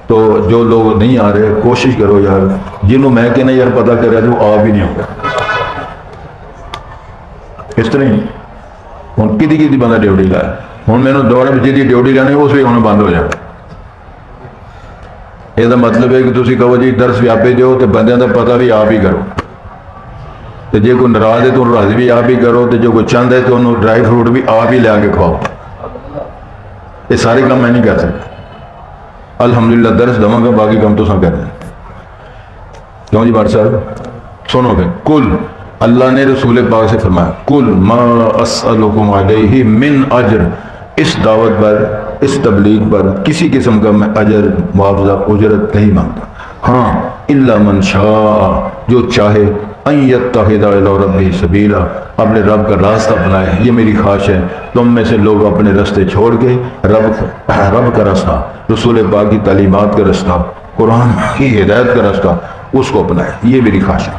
تو جو لوگ نہیں آ رہے کوشش کرو یار، جنہوں میں کہنا یار پتہ کرے تو آ بھی نہیں ہوگا. اس طرح ہوں کدی بندہ ڈیوٹی لایا، ہوں میرے دورے میں جی ڈیوٹی لانی اس بھی ہوں بند ہو جائے. یہ مطلب ہے کہ تھی کہو جی درس بھی آپ ہی دو تو بندے کا پتہ بھی آپ ہی کرو. تو جے کوئی ناراض ہے تو راضی بھی آپ ہی کرو، تو جو کوئی چاہتا ہے تو انہوں ڈرائی فروٹ بھی آپ ہی لیا کے کھواؤ. یہ سارے کام میں نہیں کر سکتا. الحمدللہ درس دوں گا، باقی کام تو سب کر دیں. کیوں جی بھٹ صاحب سنو پھر. کل اللہ نے رسول پاک سے فرمایا کل ما اسألکم علیہ من اجر، اس دعوت پر، اس تبلیغ پر کسی قسم کا میں اجر، معاوضہ، اجرت نہیں مانگتا. ہاں الا من شاء، جو چاہے، ان یتخذ الی ربہ سبیلا، اپنے رب کا راستہ بنائے. یہ میری خواہش ہے تم میں سے لوگ اپنے راستے چھوڑ کے رب کا راستہ، رسول پاک کی تعلیمات کا راستہ، قرآن کی ہدایت کا راستہ، اس کو اپنائے. یہ میری خواہش ہے.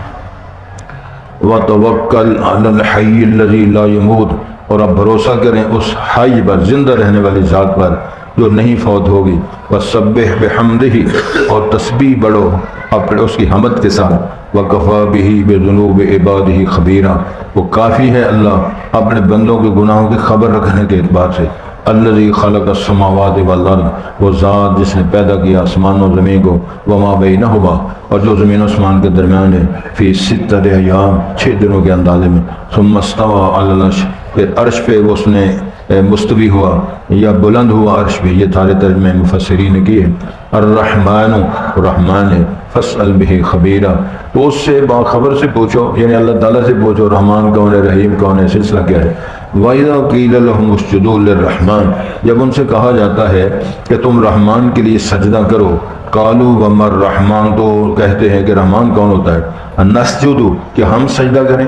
وَتَوَكَّلْ عَلَى الْحَيِّ الَّذِي لَا يَمُوتُ، اور آپ بھروسہ کریں اس حی پر، زندہ رہنے والی ذات پر جو نہیں فوت ہوگی. وَسَبِّحْ بِحَمْدِهِ، اور تسبیح بڑھو اپنے اس کی حمد کے ساتھ. وَكَفَى بِهِ بِذُنُوبِ عِبَادِهِ خَبِيرًا، وہ کافی ہے اللہ اپنے بندوں کے گناہوں کی خبر رکھنے کے اعتبار سے. الذی خلق السماوات والارض، وہ ذات جس نے پیدا کیا آسمان و زمین کو. وما بینہما، اور جو زمین و آسمان کے درمیان ہے. فی ستۃ ایام، 6 دنوں کے اندازے میں. ثم استوى علی العرش، پھر عرش پہ اس نے مستوی ہوا یا بلند ہوا عرش پہ. یہ سارے ترجمے مفسرین نے کیے. الرحمن، رحمان ہے. فاسأل بہ خبیرا، تو اس سے باخبر سے پوچھو، یعنی اللہ تعالیٰ سے پوچھو رحمان کون ہے، رحیم کون ہے، سلسلہ کیا ہے. وَإِذَا قِيلَ لَهُمُ اسْجُدُوا لِلرَّحْمَنِ، جب ان سے کہا جاتا ہے کہ تم رحمان کے لیے سجدہ کرو. قَالُوا وَمَا الرَّحْمَنُ، تو کہتے ہیں کہ رحمان کون ہوتا ہے. نَسْجُدُ، کہ ہم سجدہ کریں.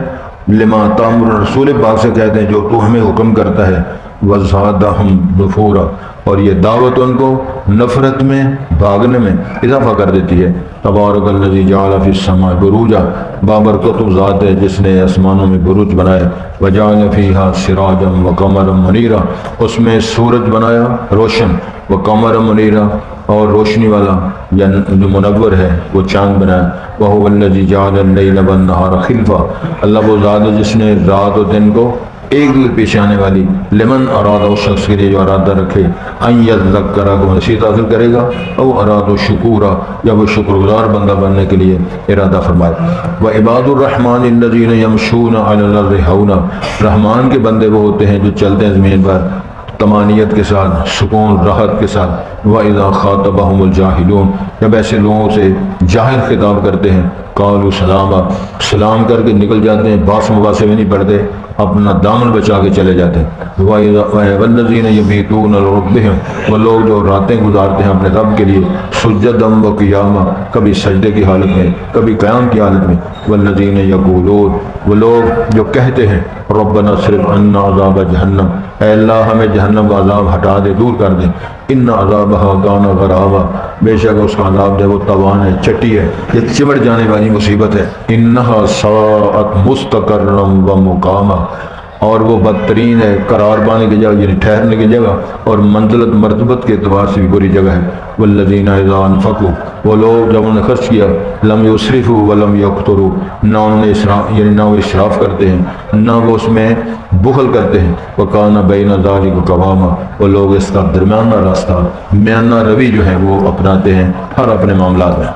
لِمَا تَأْمُرُ، رسول پاک سے کہتے ہیں جو تو ہمیں حکم کرتا ہے. وَزَادَهُمْ نُفُورًا، اور یہ دعوت ان کو نفرت میں، بھاگنے میں اضافہ کر دیتی ہے. تبارک الذی جعل فی السماء بروجا، بابرکت ذات ہے جس نے آسمانوں میں بروج بنائے. وجعل فیہا سراجا وقمرا منیرا، اس میں سورج بنایا روشن، وقمرا منیرا، اور روشنی والا یا جو منور ہے وہ چاند بنایا. وہو الذی جعل اللیل والنہار خلفا، اللہ وہ ذات ہے جس نے رات و دن کو ایک دل پیش آنے والی. لمن اراد، اس شخص کے لیے جو ارادہ رکھے. ان یذکر، کو نصیحت حاصل کرے گا. او اراد شکورا، یا وہ شکر گزار بندہ بننے کے لیے ارادہ فرمائے. وعباد الرحمن الذین یمشون علی الارض ہونا، رحمان کے بندے وہ ہوتے ہیں جو چلتے ہیں زمین پر طمانیت کے ساتھ، سکون راحت کے ساتھ. وَإِذَا خَاطَبَهُمُ الْجَاهِلُونَ، جب ایسے لوگوں سے جاہل خطاب کرتے ہیں. قالوا سلاما، سلام کر کے نکل جاتے ہیں، باس مباسے میں نہیں پڑھتے، اپنا دامن بچا کے چلے جاتے ہیں. وَالَّذِينَ يَبِيتُونَ لِرَبِّهِمْ، وہ لوگ جو راتیں گزارتے ہیں اپنے رب کے لیے. سجدا وقیاما، کبھی سجدے کی حالت میں، کبھی قیام کی حالت میں. وَالَّذِينَ يَقُولُونَ، وہ لوگ جو کہتے ہیں ربنا اصرف عنا عذاب جہنم، اے اللہ ہمیں جہنم کا عذاب ہٹا دے، دور کر دے. ان عذابها کان غراما، بے شک اس کا عذاب ہے وہ توان ہے، چٹی ہے، یہ چمٹ جانے والی مصیبت ہے. انها ساءت مستقرا ومقاما، اور وہ بدترین ہے قرار پانے کی جگہ، یعنی ٹھہرنے کی جگہ، اور منزلت مرتبت کے اعتبار سے بھی بری جگہ ہے. والذین اذا انفقوا، وہ لوگ جب انہوں نے خرچ کیا. لم یسرفوا ولم یقتروا، نہ انہوں نے اسراف، یعنی نہ وہ اسراف کرتے ہیں نہ وہ اس میں بخل کرتے ہیں. وکان بین ذلک قواما، وہ لوگ اس کا درمیانہ راستہ، میانہ روی جو ہے وہ اپناتے ہیں ہر اپنے معاملات میں.